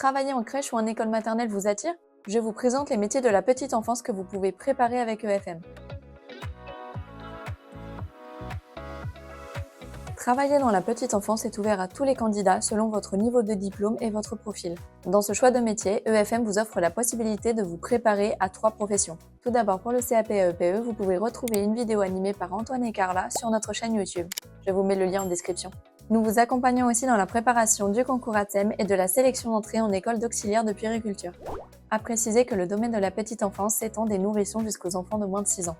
Travailler en crèche ou en école maternelle vous attire? Je vous présente les métiers de la petite enfance que vous pouvez préparer avec EFM. Travailler dans la petite enfance est ouvert à tous les candidats selon votre niveau de diplôme et votre profil. Dans ce choix de métier, EFM vous offre la possibilité de vous préparer à 3 professions. Tout d'abord, pour le CAP EPE, vous pouvez retrouver une vidéo animée par Antoine et Carla sur notre chaîne YouTube. Je vous mets le lien en description. Nous vous accompagnons aussi dans la préparation du concours ATSEM et de la sélection d'entrée en école d'auxiliaire de puériculture. À préciser que le domaine de la petite enfance s'étend des nourrissons jusqu'aux enfants de moins de 6 ans.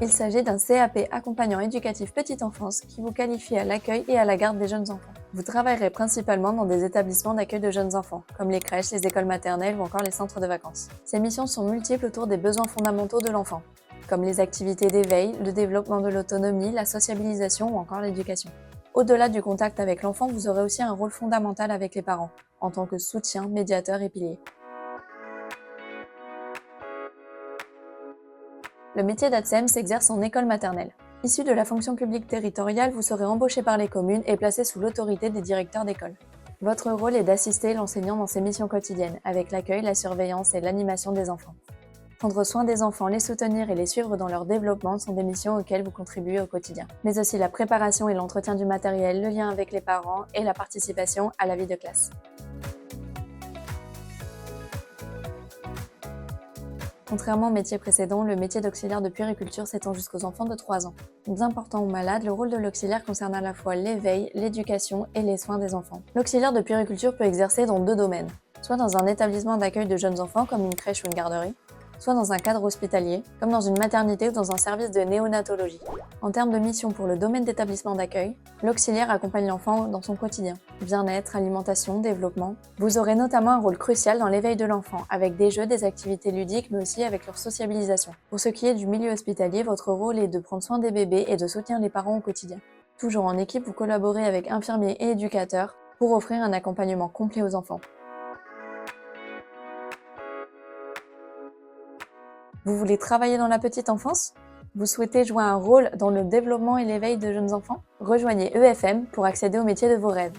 Il s'agit d'un CAP accompagnant éducatif petite enfance qui vous qualifie à l'accueil et à la garde des jeunes enfants. Vous travaillerez principalement dans des établissements d'accueil de jeunes enfants, comme les crèches, les écoles maternelles ou encore les centres de vacances. Ces missions sont multiples autour des besoins fondamentaux de l'enfant, comme les activités d'éveil, le développement de l'autonomie, la sociabilisation ou encore l'éducation. Au-delà du contact avec l'enfant, vous aurez aussi un rôle fondamental avec les parents, en tant que soutien, médiateur et pilier. Le métier d'ATSEM s'exerce en école maternelle. Issu de la fonction publique territoriale, vous serez embauché par les communes et placé sous l'autorité des directeurs d'école. Votre rôle est d'assister l'enseignant dans ses missions quotidiennes, avec l'accueil, la surveillance et l'animation des enfants. Prendre soin des enfants, les soutenir et les suivre dans leur développement sont des missions auxquelles vous contribuez au quotidien. Mais aussi la préparation et l'entretien du matériel, le lien avec les parents et la participation à la vie de classe. Contrairement au métier précédent, le métier d'auxiliaire de puériculture s'étend jusqu'aux enfants de 3 ans. Plus important aux malades, le rôle de l'auxiliaire concerne à la fois l'éveil, l'éducation et les soins des enfants. L'auxiliaire de puériculture peut exercer dans 2 domaines, soit dans un établissement d'accueil de jeunes enfants comme une crèche ou une garderie, soit dans un cadre hospitalier, comme dans une maternité ou dans un service de néonatologie. En termes de mission pour le domaine d'établissement d'accueil, l'auxiliaire accompagne l'enfant dans son quotidien. Bien-être, alimentation, développement. Vous aurez notamment un rôle crucial dans l'éveil de l'enfant, avec des jeux, des activités ludiques, mais aussi avec leur sociabilisation. Pour ce qui est du milieu hospitalier, votre rôle est de prendre soin des bébés et de soutenir les parents au quotidien. Toujours en équipe, vous collaborez avec infirmiers et éducateurs pour offrir un accompagnement complet aux enfants. Vous voulez travailler dans la petite enfance? Vous souhaitez jouer un rôle dans le développement et l'éveil de jeunes enfants? Rejoignez EFM pour accéder au métier de vos rêves.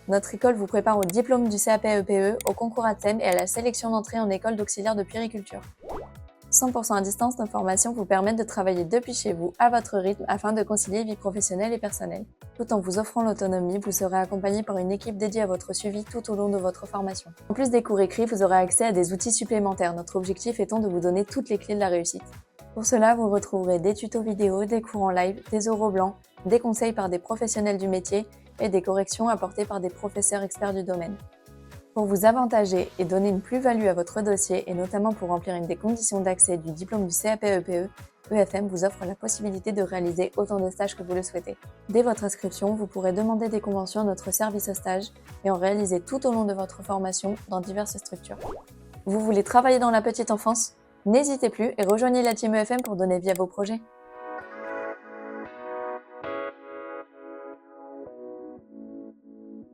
Notre école vous prépare au diplôme du CAP EPE, au concours ATSEM et à la sélection d'entrée en école d'auxiliaire de puériculture. 100% à distance, nos formations vous permettent de travailler depuis chez vous, à votre rythme, afin de concilier vie professionnelle et personnelle. Tout en vous offrant l'autonomie, vous serez accompagné par une équipe dédiée à votre suivi tout au long de votre formation. En plus des cours écrits, vous aurez accès à des outils supplémentaires, notre objectif étant de vous donner toutes les clés de la réussite. Pour cela, vous retrouverez des tutos vidéo, des cours en live, des oraux blancs, des conseils par des professionnels du métier et des corrections apportées par des professeurs experts du domaine. Pour vous avantager et donner une plus-value à votre dossier, et notamment pour remplir une des conditions d'accès du diplôme du CAP EPE, EFM vous offre la possibilité de réaliser autant de stages que vous le souhaitez. Dès votre inscription, vous pourrez demander des conventions à notre service au stage et en réaliser tout au long de votre formation dans diverses structures. Vous voulez travailler dans la petite enfance? N'hésitez plus et rejoignez la team EFM pour donner vie à vos projets.